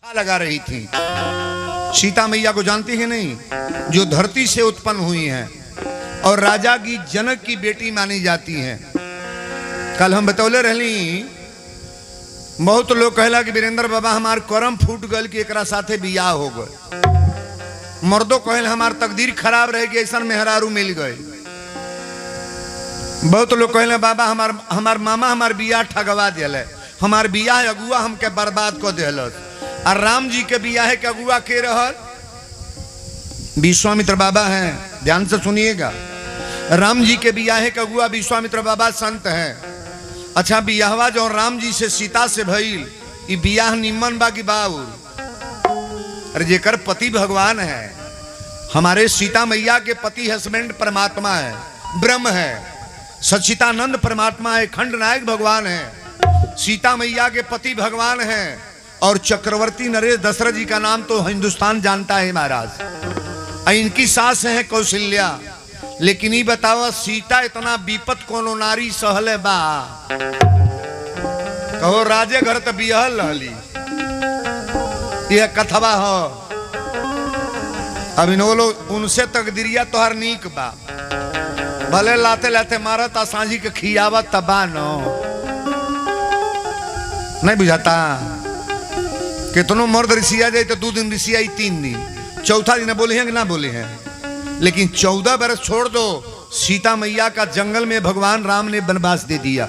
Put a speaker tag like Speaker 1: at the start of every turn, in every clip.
Speaker 1: लगा रही थी। सीता मैया को जानती है नहीं, जो धरती से उत्पन्न हुई हैं और राजा की जनक की बेटी मानी जाती हैं। कल हम बतौले रहली, बहुत लोग कहला कि वीरेंद्र बाबा हमार करम फूट गल कि एकरा साथे बियाह हो गए। मर्दों कहल हमार तकदीर खराब रहे कि ऐसा मेहरारू मिल गए। बहुत लोग कहले बाबा हमार मामा हमार बियाह ठगवा दिल, हमार बियाह अगुआ हमके बर्बाद कर दिल। और राम जी के बियाह के अगुआ के रहल विश्वामित्र बाबा हैं, ध्यान से सुनिएगा। राम जी के बियाह के अगुआ विश्वामित्र बाबा संत हैं। अच्छा, बियाहवा जो राम जी से सीता से भइल, ई बियाह निम्मन बा की बाउर? अरे जेकर पति भगवान है, हमारे सीता मैया के पति हस्बैंड परमात्मा है, ब्रह्म है, सच्चिदानंद परमात्मा है, खंड नायक भगवान है। सीता मैया के पति भगवान है और चक्रवर्ती नरेश दशरथ जी का नाम तो हिंदुस्तान जानता है महाराज। इनकी सास है कौशल्या। लेकिन ये बताओ, सीता इतना विपत कोनो नारी सहले बा? कहो राजे घर तो बिहल रहली, यह कथवा हो। अब इन्हों उनसे तकदीरिया तोहर नीक बा, भले लाते लाते मारत सांझी के खियावत तबा नो, नहीं बुझाता? कितनों मर्द रिसिया जाए तो 2 दिन रिसिया, 3 दिन, चौथा दिन बोले हैं कि ना बोले हैं। लेकिन 14 बरस छोड़ दो, सीता मैया का जंगल में भगवान राम ने वनवास दे दिया।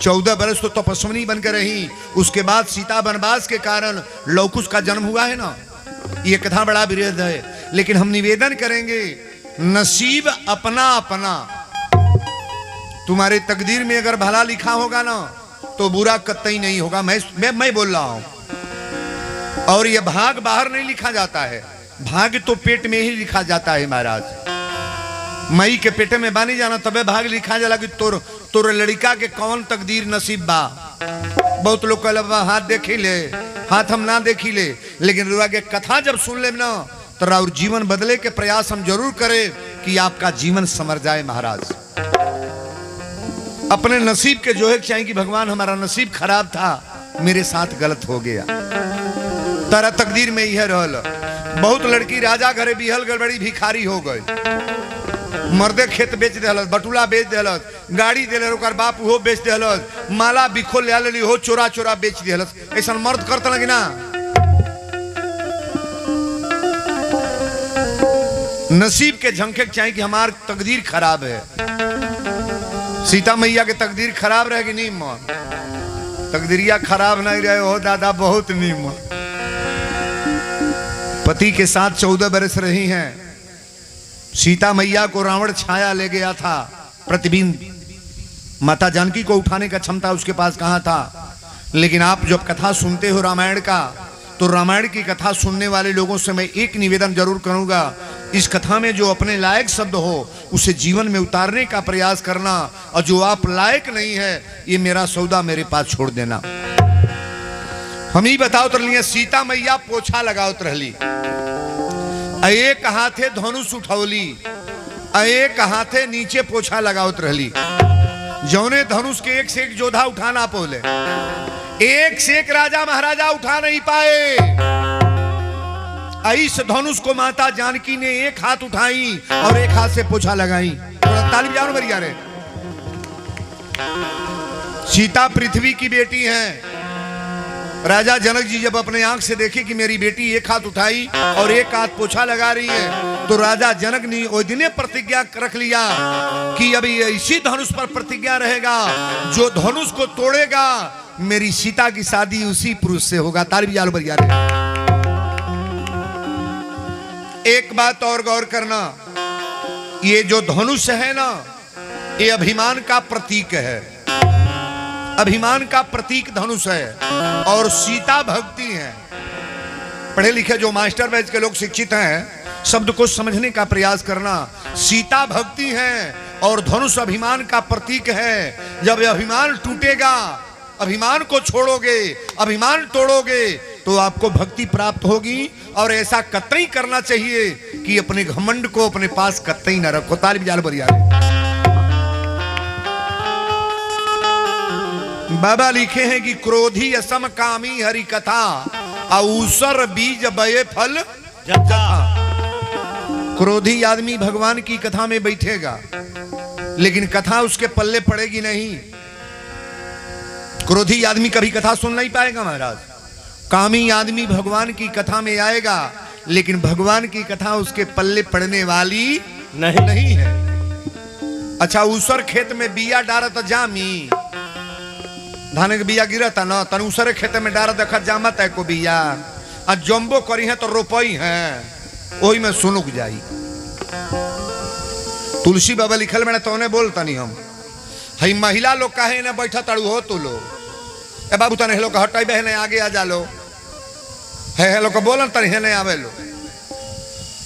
Speaker 1: 14 बरस तो तपस्विनी बनकर रही। उसके बाद सीता वनवास के कारण लवकुश का जन्म हुआ है ना। ये कथा बड़ा विरोध है, लेकिन हम निवेदन करेंगे, नसीब अपना अपना। तुम्हारे तकदीर में अगर भला लिखा होगा ना तो बुरा कतई नहीं होगा। मैं बोल रहा हूं। और यह भाग बाहर नहीं लिखा जाता है, भाग तो पेट में ही लिखा जाता है महाराज। मई के पेटे में बानी जाना तबे भाग लिखा जाला कि तोर लड़का के कौन तकदीर नसीब बा। बहुत लोग कहले बा हाथ देखी ले, हाथ हम ना देखी ले, लेकिन रुआ के कथा जब सुन ले ना तो और जीवन बदले के प्रयास हम जरूर करें कि आपका जीवन संवर जाए महाराज। अपने नसीब के जो है चाहिए कि भगवान हमारा नसीब खराब था, मेरे साथ गलत हो गया, तारा तकदीर में यह रहल। बहुत लड़की राजा घरे बिहल गड़बड़ी भिखारी हो गए। मर्दे खेत बेच दिलस, बटुला बेच दिलस, गाड़ी दिल, बाप हो बेच दिलस, माला बिखो ले ली हो चोरा चोरा बेच दिलस। ऐसा मर्द करता लगी ना। नसीब के झंखे चाहिए कि हमार तकदीर खराब है। सीता मैया के तकदीर खराब रहेगी नहीं मां, तकदीरिया खराब नहीं रहे हो दादा, बहुत नीम। पति के साथ 14 बरस रही हैं। सीता मैया को रावण छाया ले गया था, प्रतिबिंब। माता जानकी को उठाने का क्षमता उसके पास कहां था। लेकिन आप जब कथा सुनते हो रामायण का, तो रामायण की कथा सुनने वाले लोगों से मैं एक निवेदन जरूर करूंगा, इस कथा में जो अपने लायक शब्द हो उसे जीवन में उतारने का प्रयास करना, और जो आप लायक नहीं है ये मेरा सौदा मेरे पास छोड़ देना। हम ही बताओ तो रही, सीता मैया पोछा लगाओ रहली, एक हाथे धनुष उठौली, एक हाथे नीचे पोछा लगाओ रहली। जौने धनुष के एक से एक योद्धा उठाना पोले, एक से एक राजा महाराजा उठा नहीं पाए। इस धनुष को माता जानकी ने एक हाथ उठाई और एक हाथ से पोछा लगाई। थोड़ा ताली बजाओ भैया रे। सीता पृथ्वी की बेटी हैं। राजा जनक जी जब अपने आंख से देखे कि मेरी बेटी एक हाथ उठाई और एक हाथ पोछा लगा रही है, तो राजा जनक ने उस दिन प्रतिज्ञा रख लिया कि अभी इसी धनुष पर प्रतिज्ञा रहेगा, जो धनुष को तोड़ेगा मेरी सीता की शादी उसी पुरुष से होगा। ताली बजा लो भैया रे। एक बात और गौर करना, ये जो धनुष है ना, ये अभिमान का प्रतीक है, अभिमान का प्रतीक धनुष है। और सीता भक्ति है। पढ़े लिखे जो मास्टर बैच के लोग शिक्षित हैं, शब्द को समझने का प्रयास करना। सीता भक्ति है और धनुष अभिमान का प्रतीक है। जब अभिमान टूटेगा, अभिमान को छोड़ोगे, अभिमान तोड़ोगे, तो आपको भक्ति प्राप्त होगी। और ऐसा कतई करना चाहिए कि अपने घमंड को अपने पास कतई न रखो। ताली बजा लो बढ़िया। बाबा लिखे हैं कि क्रोधी असम कामी हरि कथा ऊसर बीज बये फल
Speaker 2: जता।
Speaker 1: क्रोधी आदमी भगवान की कथा में बैठेगा लेकिन कथा उसके पल्ले पड़ेगी नहीं। क्रोधी आदमी कभी कथा सुन नहीं पाएगा महाराज। कामी आदमी भगवान की कथा में आएगा लेकिन भगवान की कथा उसके पल्ले पड़ने वाली नहीं है। अच्छा, ऊसर खेत में बिया डारत जामी, धान के बिया गिरता न तन ऊसरे खेत में डार देखा जामत है को बिया आ जम्बो करी है तो रोपई है वही में सुनुक जाई। तुलसी बाबा लिखल में तो बोलता नहीं हम हई महिला लोग काहे ने बैठा तड़ू हो तू लो ए बाबू तने हेलो हटाई बहने आगे आ जा लो है हेलो को बोलन तने हेने आवे लो।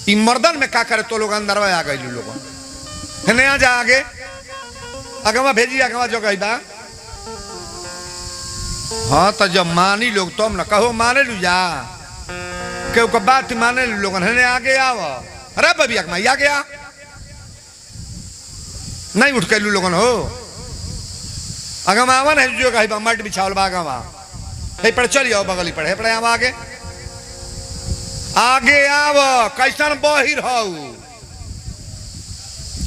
Speaker 1: ई मर्दन में का करे तो लोग अंदर आ गई लोग हेने आ जा आगे अगवा भेजी अगवा जगह बा। हाँ तो जब मानी लोग तुम ना कहो माने लू जा के बात माने लू लोग हेने आगे आव। अरे बबिया के आ गया नहीं उठ के लू लोगन हो अगम आवन है जो कहीं मट बिछावल बागवा हे पर चल जाओ बगली पड़े पड़े आव आगे आगे आव कैसन बहिर हो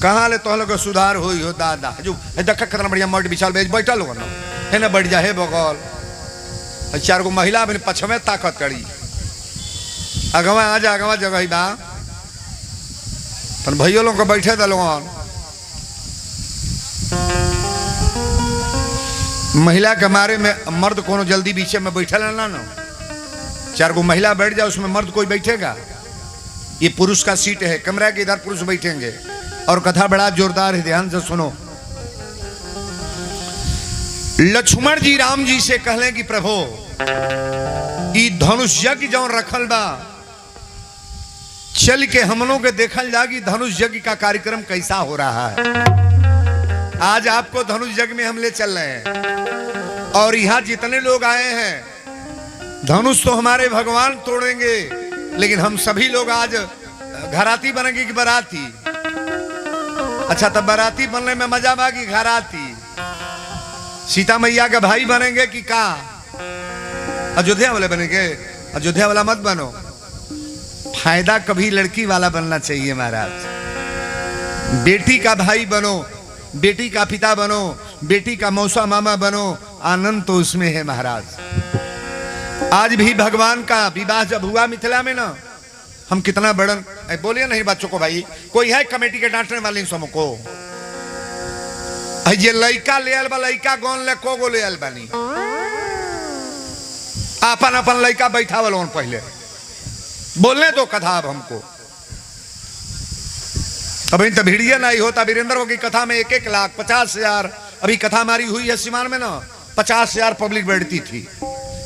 Speaker 1: कहाँ ले तो लोग सुधार हुई हो दादा जो देख कितना बढ़िया मट बिछाल बेच बैठा लोगन है ना बढ़ जा हे बगल चार गो महिला अपने पछमे ताकत करी अगवा आ जा अगवा जगह बा तन भैया लोग को बैठे थे लोगन महिला के मारे में मर्द कोनो जल्दी पीछे में बैठा ना ना चार गो महिला बैठ जाए उसमें मर्द कोई बैठेगा। ये पुरुष का सीट है कमरा के इधर पुरुष बैठेंगे और कथा बड़ा जोरदार है ध्यान से सुनो। लक्ष्मण जी राम जी से कहले कि प्रभु ई धनुष यज्ञ जो रखल बा चल के हम लोग के देखल जा कि धनुष यज्ञ का कार्यक्रम कैसा हो रहा है। आज आपको धनुष यज्ञ में हम ले चल रहे हैं और यहाँ जितने लोग आए हैं धनुष तो हमारे भगवान तोड़ेंगे लेकिन हम सभी लोग आज घराती बनेंगे कि बाराती। अच्छा तब बाराती बनने में मजा बा कि घराती। सीता मैया के भाई बनेंगे कि का अयोध्या वाले बनेंगे। अयोध्या वाला मत बनो फायदा कभी लड़की वाला बनना चाहिए महाराज। बेटी का भाई बनो बेटी का पिता बनो बेटी का मौसा मामा बनो आनंद तो उसमें है महाराज। आज भी भगवान का विवाह जब हुआ मिथिला में ना हम कितना बड़न बोलिए नहीं बच्चों को भाई कोई है कमेटी के डांटने वाले समूह को ये लड़का ले आल बा लड़का गौन ले को ले आल बानी अपन अपन लड़का बैठा वालों पहले बोलने दो कथा अब हमको। अभी तो भिड़िया नहीं होता वीरेंद्र की कथा में 1-1 लाख 50,000 अभी कथा हमारी हुई है सीमान में ना 50,000 पब्लिक बैठती थी।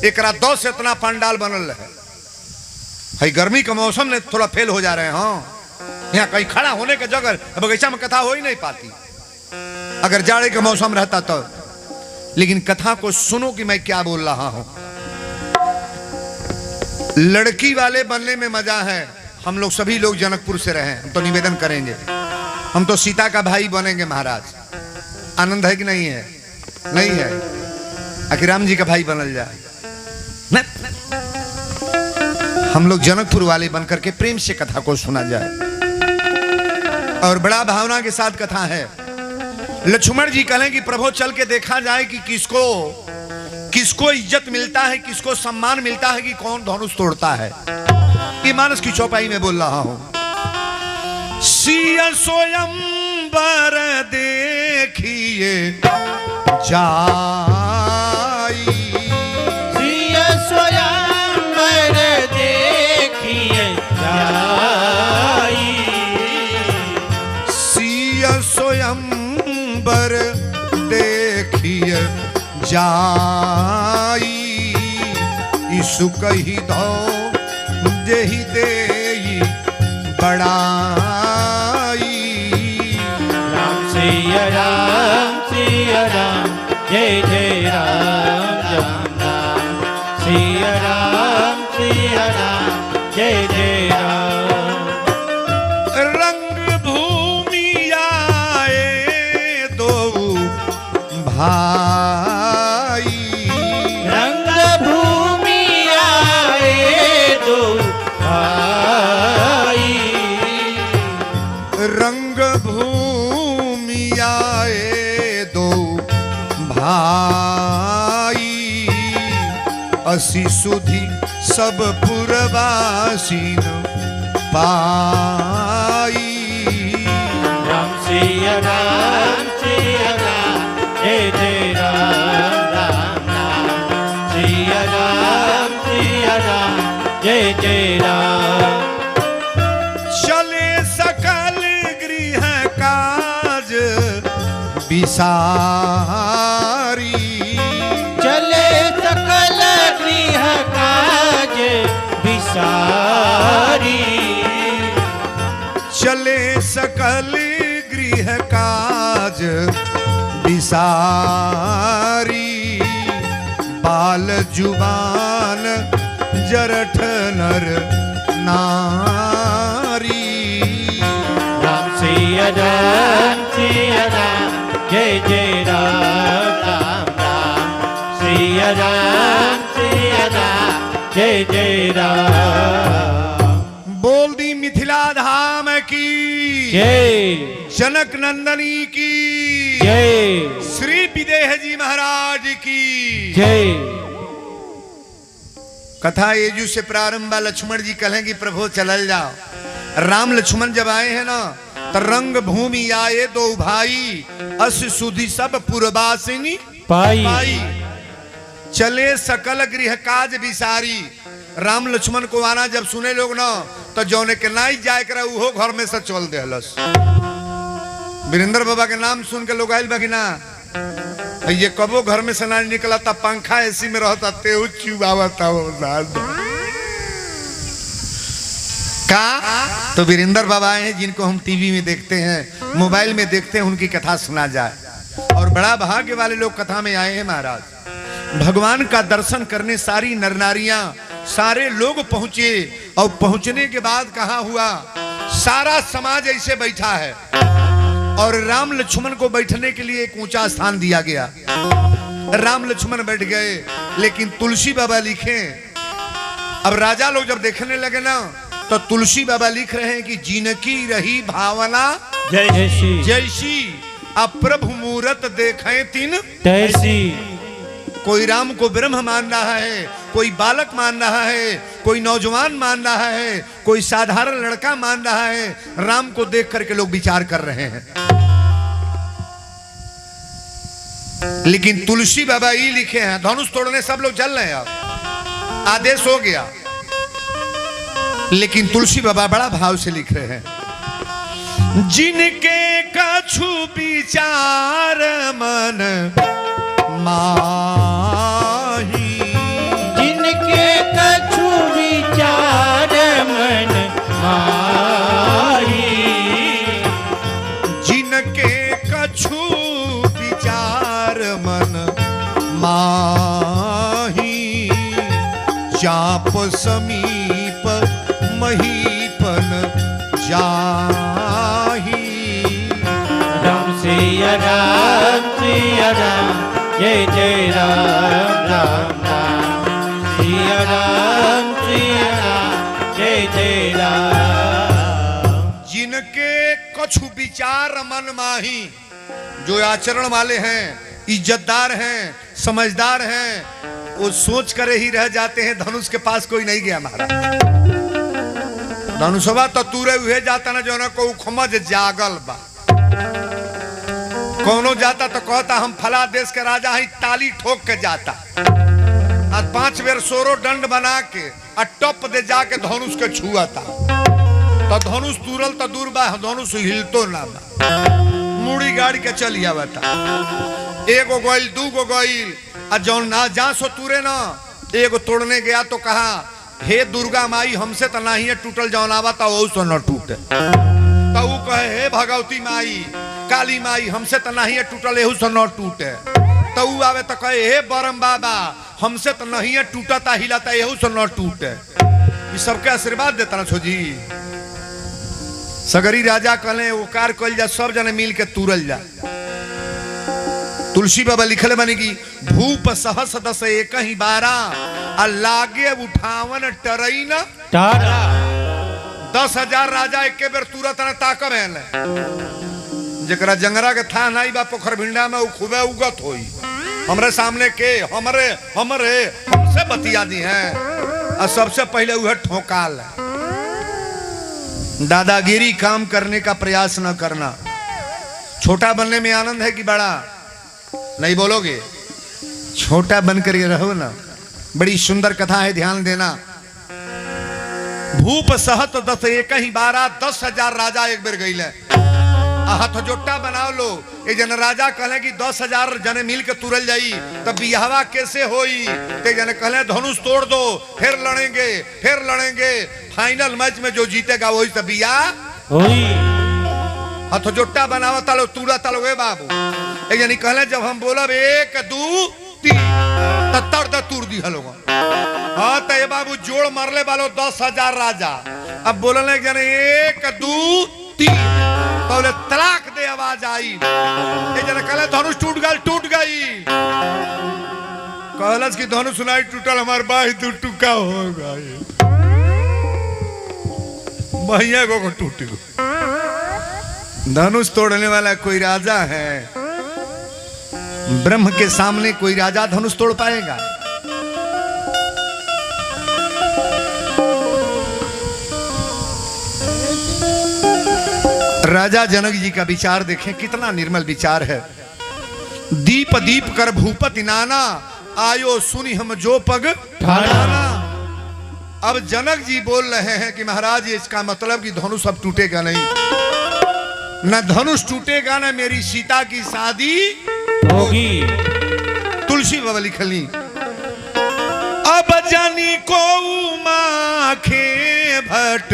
Speaker 1: एक रात 2 से इतना पंडाल बनल है। गर्मी का मौसम ने थोड़ा फेल हो जा रहे हैं। हाँ यहाँ कहीं खड़ा होने के जगह बगीचा में कथा हो ही नहीं पाती अगर जाड़े का मौसम रहता तो। लेकिन कथा को सुनो कि मैं क्या बोल रहा हूं। लड़की वाले बनने में मजा है। हम लोग सभी लोग जनकपुर से रहे हम तो निवेदन करेंगे हम तो सीता का भाई बनेंगे महाराज। आनंद है कि नहीं है? नहीं है। आखिर राम जी का भाई बनल जाए हम लोग जनकपुर वाले बनकर के प्रेम से कथा को सुना जाए और बड़ा भावना के साथ कथा है। लक्ष्मण जी कहें कि प्रभु चल के देखा जाए कि किसको किसको इज्जत मिलता है किसको सम्मान मिलता है कि कौन धनुष तोड़ता है। ये मानस की चौपाई में बोल रहा हूं। सिया स्वयंवर देखिए जाई
Speaker 2: सिया स्वयंवर देखिए जाई
Speaker 1: सिया स्वयंवर देखिए जाई ईसु कही दो देहि देई बड़ाई।
Speaker 2: राम सिया राम जय जय राम राम राम सिया राम जय जय राम।
Speaker 1: रंग भूमि आए दो भाई
Speaker 2: रंग भूमि आए
Speaker 1: असी सुधी सब पुरवासीन पाई।
Speaker 2: राम सिया राम सिया राम जय जय राम राम राम सिया राम जय जय राम।
Speaker 1: चले सकल गृह काज बिसारी।
Speaker 2: चले सकल गृह काज बिसारी।
Speaker 1: चले सकल गृह काज बिसारी। बाल जुबान जरठ नर नारी।
Speaker 2: राम सिया राम जय जय राम राम राम सिया राम जय जय राम।
Speaker 1: बोल दी मिथिला धाम की
Speaker 2: जय,
Speaker 1: जनक नंदनी की
Speaker 2: जय,
Speaker 1: श्री विदेह जी महाराज की
Speaker 2: जय।
Speaker 1: कथा येजू से प्रारंभ। लक्ष्मण जी कहें कि प्रभु चलल जाओ। राम लक्ष्मण जब आए हैं ना तो रंग भूमि आए दो भाई। अस सुधि सब पुरवासिनी पाई। चले सकल गृह काज बिसारी। राम लक्ष्मण को आना जब सुने लोग ना तो जौने के नाई जाए कर वो घर में से चल देहलस। वीरेंद्र बाबा के नाम सुन के लोग आयल बगिना ये कबो घर में से ना निकला था। पंखा एसी में रहता तेहू चुबावता का। तो वीरेंद्र बाबा आए हैं जिनको हम टीवी में देखते हैं, मोबाइल में देखते हैं, उनकी कथा सुना जाए। और बड़ा भाग्य वाले लोग कथा में आए हैं महाराज। भगवान का दर्शन करने सारी नर नारियां सारे लोग पहुंचे। और पहुंचने के बाद कहा हुआ सारा समाज ऐसे बैठा है और राम लक्ष्मण को बैठने के लिए एक ऊंचा स्थान दिया गया। राम लक्ष्मण बैठ गए लेकिन तुलसी बाबा लिखे। अब राजा लोग जब देखने लगे ना तो तुलसी बाबा लिख रहे हैं कि जिनकी रही भावना
Speaker 2: जय जैसी
Speaker 1: जैसी अब प्रभु मूरत देखें तिन
Speaker 2: तैसी।
Speaker 1: कोई राम को ब्रह्म मान रहा है, कोई बालक मान रहा है, कोई नौजवान मान रहा है, कोई साधारण लड़का मान रहा है। राम को देख करके लोग विचार कर रहे हैं। लेकिन तुलसी बाबा ये लिखे हैं, धनुष तोड़ने सब लोग चल रहे हैं, अब आदेश हो गया। लेकिन तुलसी बाबा बड़ा भाव से लिख रहे हैं, जिनके कछु विचार मन माही।
Speaker 2: जिनके कछु विचार मन माही।
Speaker 1: जिनके कछु विचार मन माही। चाप समीप महीपन जाही।
Speaker 2: राम सिया राम जय जय राम राम राम सिया राम जय जय राम।
Speaker 1: जिनके कछु विचार मन माही, जो आचरण वाले हैं, इज्जतदार हैं, समझदार हैं, वो सोच कर ही रह जाते हैं। धनुष के पास कोई नहीं गया महाराज। धनुषवा तो तूरे हुए जाता ना जो ना को खमज जागल बा। कौनो जाता तो कहता हम फला देश के राजा ही, ताली ठोक के जाता। आज 5 बेर सोरो दंड बना के टप दे जाके धनुष के छुआता। तो धनुष तुरल तो दूर बा, धनुष हिलतो ना बा, मुड़ी गाड़ी के चल आवता। एगो गोइल, दूगो गोइल, और जौन ना जा सो तुरे ना, एगो तोड़ने गया तो कहा हे दुर्गा माई हमसे तो नहीं है टूटल, जौन आवता वो सो न टूटे। तो वो कहे हे भगवती माई, काली माई हमसे तो नहीं है टूटल, एहू से न टूटे। तो वो आवे तो कहे हे बरम बाबा हमसे तो नहीं है टूटता हिलाता, एहू से न टूटे। ये सबके आशीर्वाद देता ना छोजी। सगरी राजा कहले वो कार कल जा, सब जने मिल के तुरल जा। तुलसी बाबा लिखले बने की भूप सहस दस एक ही 12 लागे उठावन टरई न
Speaker 2: तारा।
Speaker 1: 10,000 राजा एक बेर तुरत न ताकब है। जरा जंगरा के था नहीं बा पोखर भिंडा में खूबे उगत होई। हमरे सामने के हमरे हमरे हमसे से बतिया दी हैं और सबसे पहले वह ठोकाल है। दादागिरी काम करने का प्रयास न करना। छोटा बनने में आनंद है कि बड़ा? नहीं बोलोगे? छोटा बनकर ये रहो ना। बड़ी सुंदर कथा है, ध्यान देना। भूप सहत दस एक ही 12 10,000 राजा एक बेर गई हथ जोटा बनाओ लो। ये जन राजा कहले कि 10,000 जने मिल के तुरल जाई तब बियाहवा कैसे होई? ते जने कहले धनुष तोड़ दो, फिर लड़ेंगे। फाइनल मैच में जो जीतेगा वही तब बियाह
Speaker 2: होई।
Speaker 1: हथ जोटा बनावा तालो तूड़ा तालो वे बाबू। ये जनी कहले जब हम बोलब 1 2 3 तड़ द तुर दी हलो। हाँ तो ये बाबू जोड़ मरले वालो 10,000 राजा। अब बोलने जने 1 2 3 तो तलाक दे आवाज आई। ये जने कहले धनुष टूट गई। कहलस कि धनुष सुनाई टूटल हमार बाई दू टुका हो गई। भैया को टूट गो। धनुष तोड़ने वाला कोई राजा है? ब्रह्म के सामने कोई राजा धनुष तोड़ पाएगा? राजा जनक जी का विचार देखें, कितना निर्मल विचार है। दीप दीप कर भूपति नाना, आयो सुनी हम जो पग ठाना। अब जनक जी बोल रहे हैं कि महाराज इसका मतलब कि धनुष अब टूटेगा नहीं, न धनुष टूटेगा न मेरी सीता की शादी
Speaker 2: होगी।
Speaker 1: तुलसी बाबा लिखली अब जानी को माखे भट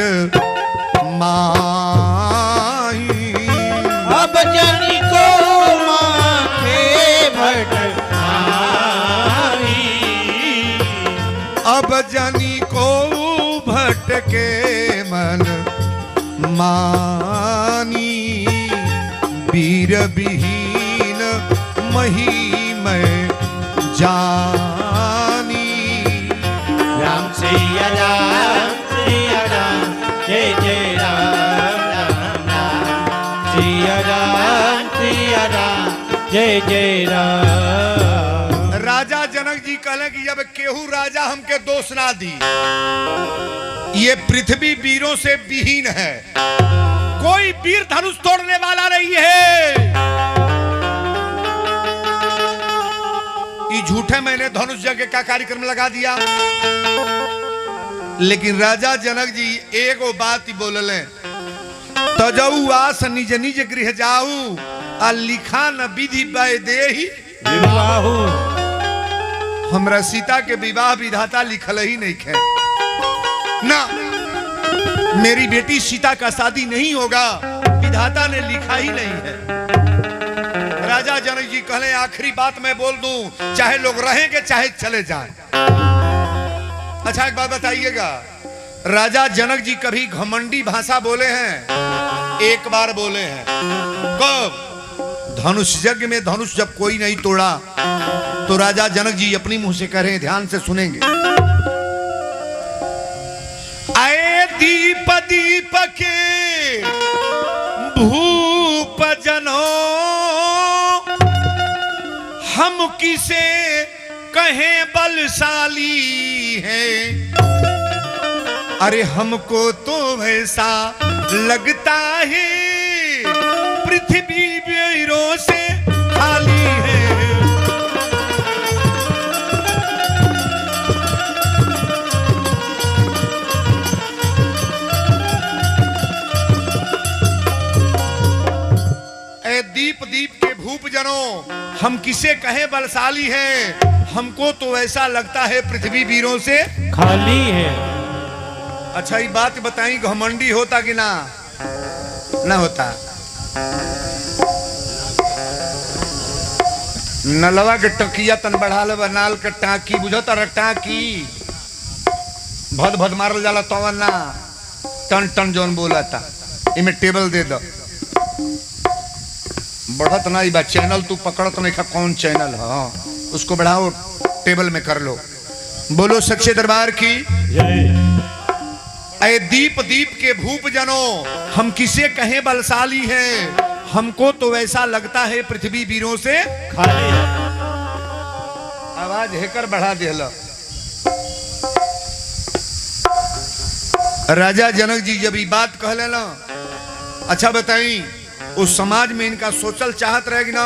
Speaker 1: माही।
Speaker 2: अब जानी को माखे भट माही।
Speaker 1: अब जानी को भटके मन मानी। वीर विहीन मही में जानी।
Speaker 2: राम सिया राम सिया राम, जय जय राम राम राम। सिया राम जय जय राम।
Speaker 1: राजा जनक जी कहले कि जब केहू राजा हमके दोष ना दी, ये पृथ्वी वीरों से विहीन है, कोई वीर धनुष तोड़ने वाला नहीं है। ये झूठे मैंने धनुष यज्ञ का कार्यक्रम लगा दिया। लेकिन राजा जनक जी एगो बात ही बोलले, तजऊ आस निज निज गृह जाऊ, आ लिखा न विधि देहि
Speaker 2: विवाहु।
Speaker 1: हमरा सीता के विवाह विधाता लिखल ही नहीं है ना। मेरी बेटी सीता का शादी नहीं होगा, विधाता ने लिखा ही नहीं है। राजा जनक जी कहले आखिरी बात मैं बोल दूं, चाहे लोग रहेंगे चाहे चले जाएं। अच्छा एक बात बताइएगा, राजा जनक जी कभी घमंडी भाषा बोले हैं? एक बार बोले हैं। कब? धनुष यज्ञ में धनुष जब कोई नहीं तोड़ा तो राजा जनक जी अपनी मुंह से कह रहे हैं, ध्यान से सुनेंगे। आए दीप दीप के भूप जनों, हम किसे कहें बलशाली है। अरे हमको तो वैसा लगता है पृथ्वी वीरों से खाली है। दीप दीप के भूप जनों, हम किसे कहें बलशाली हैं, हमको तो ऐसा लगता है पृथ्वी वीरों से
Speaker 2: खाली है।
Speaker 1: अच्छा ये बात बताई, घमंडी होता कि ना ना होता? नलवा के टकिया तन बढ़ा ले, नाल के टाकी बुझता र टाकी भद भद मारल जाला तो ना टन टन जोन बोला था। इमें टेबल दे दो, बढ़त ना बा चैनल तू पकड़त नहीं खा, कौन चैनल है उसको बढ़ाओ, टेबल में कर लो। बोलो सच्चे दरबार की
Speaker 2: जय।
Speaker 1: ऐ दीप दीप के भूप जनों, हम किसे कहें बलशाली हैं, हमको तो ऐसा लगता है पृथ्वी वीरों से
Speaker 2: खाली है।
Speaker 1: आवाज हेकर बढ़ा दे लो। राजा जनक जी जब ये बात कहले ना, अच्छा बताई उस समाज में इनका सोचल चाहत रहे कि ना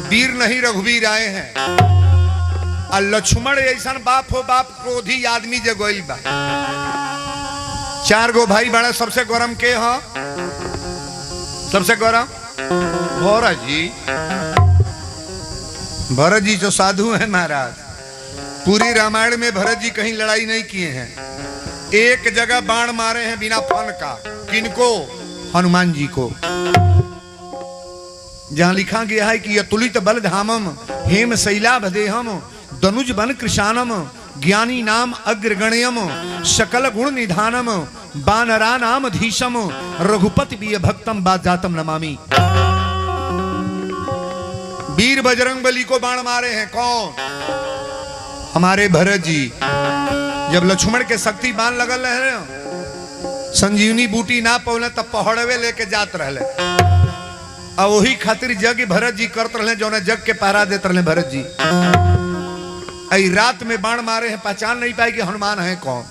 Speaker 1: वीर नहीं रघुवीर आए हैं, और लक्ष्मण ऐसा बाप हो बाप क्रोधी आदमी जे गोइल बा। 4 गो भाई बड़ा, सबसे गरम के हो? सबसे गरम भरत जी। भरत जी जो साधु हैं महाराज, पूरी रामायण में भरत जी कहीं लड़ाई नहीं किए हैं, एक जगह बाण मारे हैं बिना फन का। किनको? हनुमान जी को। जहां लिखा गया है कि अतुलित बल धामम हेम शैलाभदेहम दनुज बन कृशानम ज्ञानी नाम अग्रगण्यम सकल गुण निधानम बानरा नाम धीशम रघुपति भी भक्तम बाजातम नमामि। वीर बजरंग बली को बाण मारे हैं कौन? हमारे भरत जी। जब लक्ष्मण के शक्ति बाण लगल रहे, संजीवनी बूटी ना पौले तब पहड़वे लेके जात रहे, और वही खातिर जग भरत जी करत रहे, जो जग के पहरा देते रहे भरत जी। आई रात में बाण मारे हैं, पहचान नहीं पाए कि हनुमान है कौन।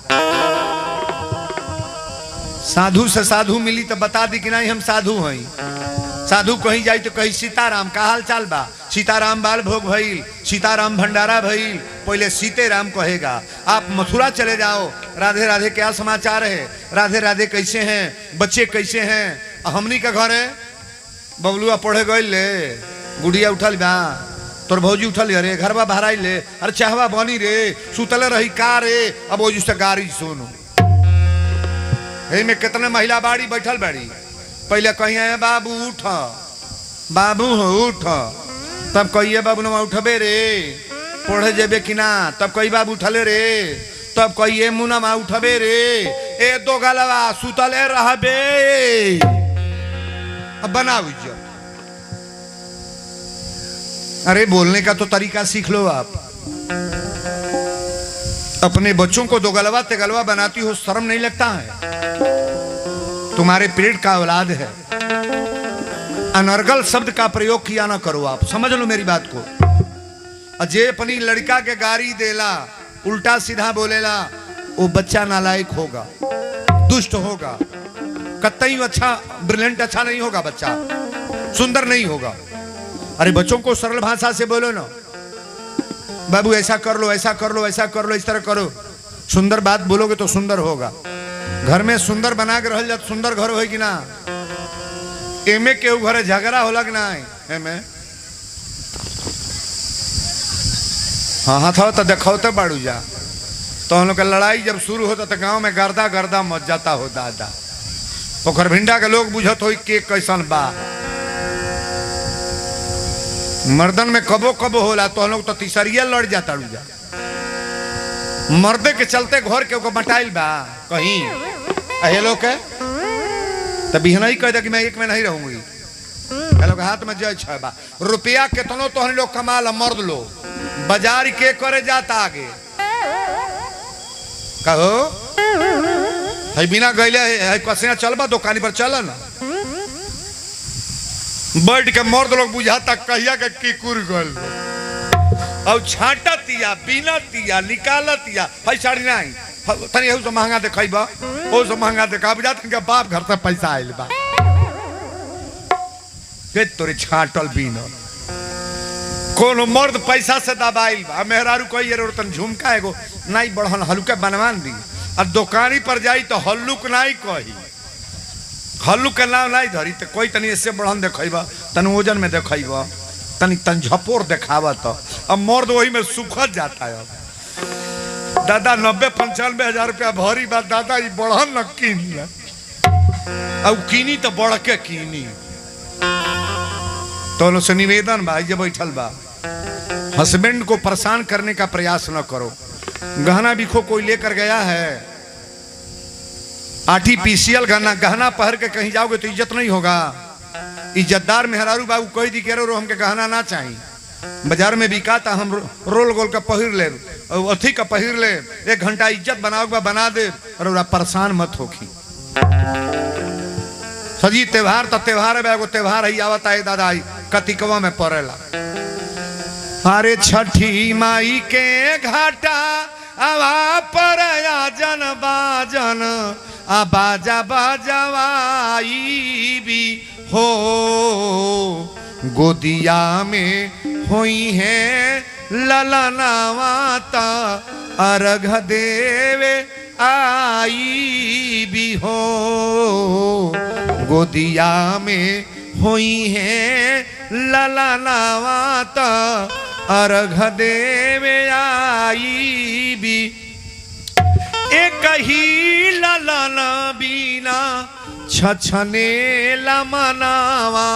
Speaker 1: साधु से साधु मिली तो बता दी कि नहीं हम साधु हैं। साधु कहीं जाई तो कहीं सीताराम का हाल चाल बा, सीताराम बाल भोग भइल, सीताराम भंडारा भइल, पहले सीते राम कहेगा। आप मथुरा चले जाओ, राधे राधे क्या समाचार है, राधे राधे कैसे हैं, बच्चे कैसे हैं। हमनी का घर है, बबलुआ पढ़े गए ले, गुड़िया उठल बा, तोर भौजी उठल रे, घरवा भराई ले, अरे चाहवा बनी रे, सुतले रही का रे, अब वो जिससे गाड़ी सुनो। में कितने महिला बाड़ी बैठल बाड़ी, पहले कहिए बाबू उठ, बाबू हो उठ, तब कहिए बाबू न उठबे रे, पढ़े जेबे कि ना, तब कही बाबू उठले रे, तब कहिए मुनमा उठबे रे, ए दो गलवा सुतले रहबे। अब बनाओ जो, अरे बोलने का तो तरीका सीख लो आप। अपने बच्चों को दो गलवा तेगलवा बनाती हो, शर्म नहीं लगता है? तुम्हारे पेट का औलाद है, अनर्गल शब्द का प्रयोग किया ना करो आप, समझ लो मेरी बात को। अजय अपनी लड़का के गाड़ी देला, उल्टा सीधा बोलेला, वो बच्चा नालायक होगा, दुष्ट होगा, कतई अच्छा ब्रिलियंट अच्छा नहीं होगा, बच्चा सुंदर नहीं होगा। अरे बच्चों को सरल भाषा से बोलो ना, बाबू ऐसा कर लो, ऐसा कर लो, ऐसा कर लो, इस तरह करो, सुंदर बात बोलोगे तो सुंदर होगा। घर में सुंदर बना के रह जा, सुंदर घर होगी ना। एमे के घर झगड़ा होला कि ना एमे? हाँ हाँ था तो देखो तो बाड़ू जा, तो हम लोग का लड़ाई जब शुरू होता तो गांव में गर्दा गर्दा मच जाता हो दादा। पोखर भिंडा के लोग बुझत हो के कैसन बा। मर्दन में कबो कबो होला, तो हम लोग तो तीसरिया लड़ जाता जा। मर्दे के चलते घर के बटाइल बा कहीं हेलो के, तब बिहना ही कह दे कि मैं एक में नहीं रहूंगी। हेलो के हाथ में जय छह बा, रुपया कितनो तो हम लोग कमा ला, मर्द लो बाजार के करे जाता आगे कहो है बिना गैले है कसिया चलबा दुकानी पर चल ना, बैठ के मर्द लोग बुझाता कहिया के किकुर गल और छाटा तिया बिना तिया निकाला तिया है साड़ी नहीं तनी हो महंगा देखबा, ओ से महंगा देखा बुझात के बाप घर से पैसा आइल बा के तोरे छाटल बिना कोनो मर्द पैसा से दबाइल बा। मेहरारू कही रे तन झुमका एगो नहीं बढ़न हल्का बनवान दी, और दुकानी पर जाई तो हल्लुक नहीं कही, हल्लुक के नाम नहीं धरी तो कोई तनी इससे बढ़न देखबा, तन ओजन में देखबा, तनी तन झपोर देखावा, तो अब मर्द वही में सुखत जाता है। दादा 90-95 हजार रुपया भरी बात दादा ये बढ़न न कीन अब कीनी तो बढ़ के कीनी। तो से निवेदन भाई जब बैठल बा, हस्बैंड को परेशान करने का प्रयास न करो। गहना बिखो कोई लेकर गया है, आर्टिफिशियल गहना गहना पहन के कहीं जाओगे तो इज्जत नहीं होगा। इज्जतदार मेहरारू बाबू कह दी करो हमके गहना ना चाहिए, बाजार में बिका था हम रोल गोल का पहिर ले, अथी का पहिर ले, 1 घंटा इज्जत बनाओगे बना दे, और परेशान मत होखी। सजी त्योहार तो त्योहार है, एगो त्योहार ही आवता है दादा कतिकवा में पड़ेला। अरे छठी माई के घाटा आवा पर जन बाजन आ बाजा बाजवाई भी हो, गोदिया में हुई है ललनावाता, अर्घ देवे आई भी हो, गोदिया में हुई है ललनावाता, अर्घ देवे आई भी। एक ही ललना बीना छछने लमनावा,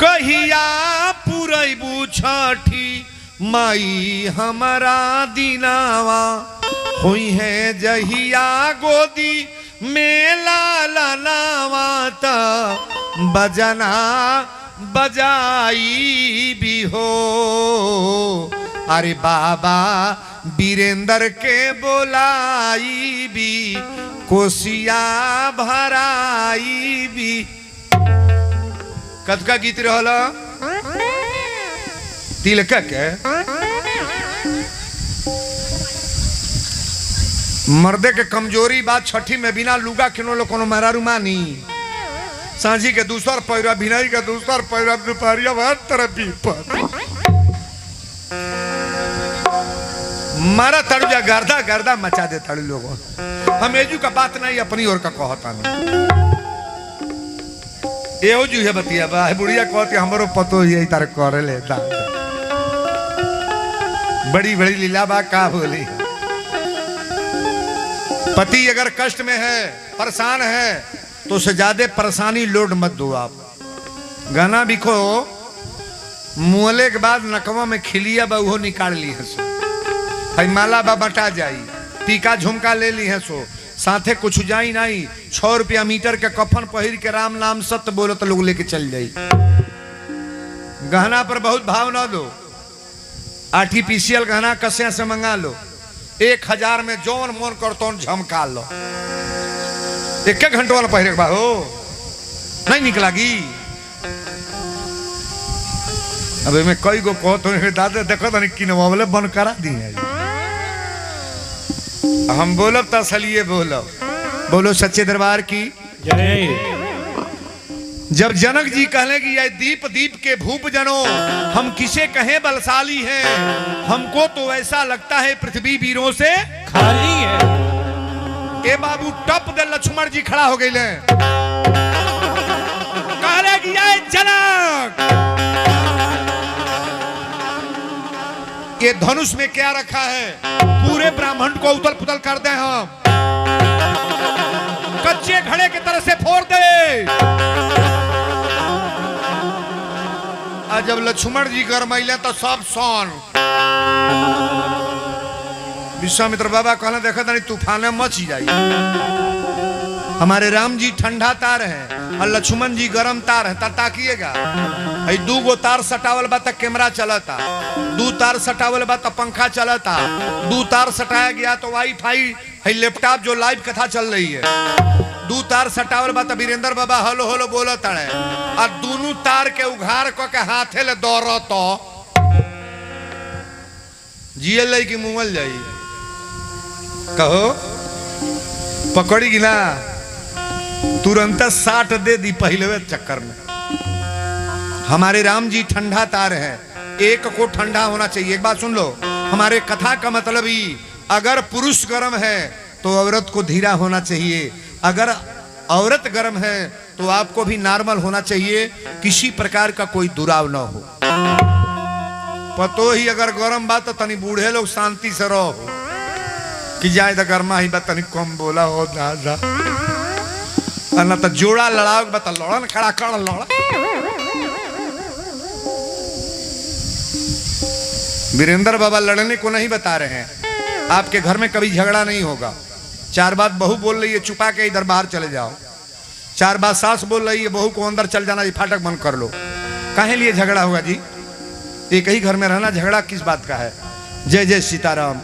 Speaker 1: कहिया पुरैबू छठी माई हमारा दिनावा, हुई है जहिया गोदी में ललनावा, ता बजना बजाई भी हो। अरे बाबा वीरेंद्र के बोलाई भी, कोसिया भराई भी। कद का गीत रहला तिलक के मर्दे के कमजोरी बात छठी में बिना लुगा किनो लो कोनो मेहरारू मानी, सांझी के दूसर पैरा भिनाई के दूसर पैरा दुपहरिया हर तरफ भी मारा तड़ुया गर्दा गर्दा मचा दे तड़ू लोगों। हम एजू का बात नहीं अपनी ओर का कहता नहीं, एहो जू है बतिया बा बुढ़िया कहती हमरो पतो यही तार करे ले बड़ी बड़ी लीला बा का बोली। पति अगर कष्ट में है परेशान है तो उसे ज्यादा परेशानी लोड मत दो आप। गाना बिको मुहले के बाद नकवा में खिलिया बा वो निकाल ली है सो, भाई माला बा बटा जाई, टीका झुमका ले ली है सो, साथे कुछ जाई नहीं, 6 रुपया मीटर के कफन पहिर के राम नाम सत्य बोलो तो लोग लेके चल जाई। गहना पर बहुत भाव ना दो, आर्टिफिशियल गहना कसिया से मंगा लो, 1000 में जौन मोन करतो झमका लो, 1 घंटे वाला पहिरे बा हो नहीं निकलागी। अब मैं कई गो कहतो दादा देखो तो कि बोले बन करा दी है। हम बोलब तो असलिए बोलो, बोलो सच्चे दरबार की
Speaker 2: जय।
Speaker 1: जब जनक जी कहले कि ये दीप दीप के भूप जनो, हम किसे कहें बलशाली हैं, हमको तो ऐसा लगता है पृथ्वी वीरों से
Speaker 2: खाली है।
Speaker 1: ए बाबू टप दे लक्ष्मण जी खड़ा हो गए कहले कि ये जनक ये धनुष में क्या रखा है, पूरे ब्राह्मण को उथल पुथल कर दे, हम कच्चे घड़े की तरह से फोड़ दे। आज जब लक्ष्मण जी गरमैले तो सब सोन विश्वामित्र बाबा कहना देखा था तूफान मच जाई। हमारे राम जी ठंडा तार है और लक्ष्मण जी गरम तार है, ताकिएगा 2 गो तार सटावल बा तक कैमरा चलता, 2 तार सटावल बा तक पंखा चलता, 2 तार सटाया गया तो वाईफाई है, लैपटॉप जो लाइव कथा चल रही है, 2 तार सटावल बा तक वीरेंद्र बाबा हलो हलो बोलत है, और दोनों तार के उघार को के हाथे ले दौड़ तो जियल लाई की मुंगल जाई, कहो पकड़ी गिना तुरंत 60 दे दी पहले चक्कर में। हमारे राम जी ठंडा तार है, एक को ठंडा होना चाहिए। एक बात सुन लो, हमारे कथा का मतलब ही अगर पुरुष गर्म है तो औरत को धीरा होना चाहिए, अगर औरत गर्म है तो आपको भी नॉर्मल होना चाहिए, किसी प्रकार का कोई दुराव ना हो। पतो ही अगर गर्म बात तो तनी बूढ़े लोग शांति से रहो कि जाए तो गर्मा ही बात तनी कम बोला हो दादा, ना तो जोड़ा लड़ाओ बता लड़न खड़ा कर लड़ा। वीरेंद्र बाबा लड़ने को नहीं बता रहे हैं, आपके घर में कभी झगड़ा नहीं होगा। 4 बात बहू बोल रही है छुपा के इधर बाहर चले जाओ, 4 बात सास बोल रही है बहू को अंदर चल जाना, फाटक बंद कर लो। काहे लिए झगड़ा होगा जी, एक ही घर में रहना, झगड़ा किस बात का है। जय जय सीताराम।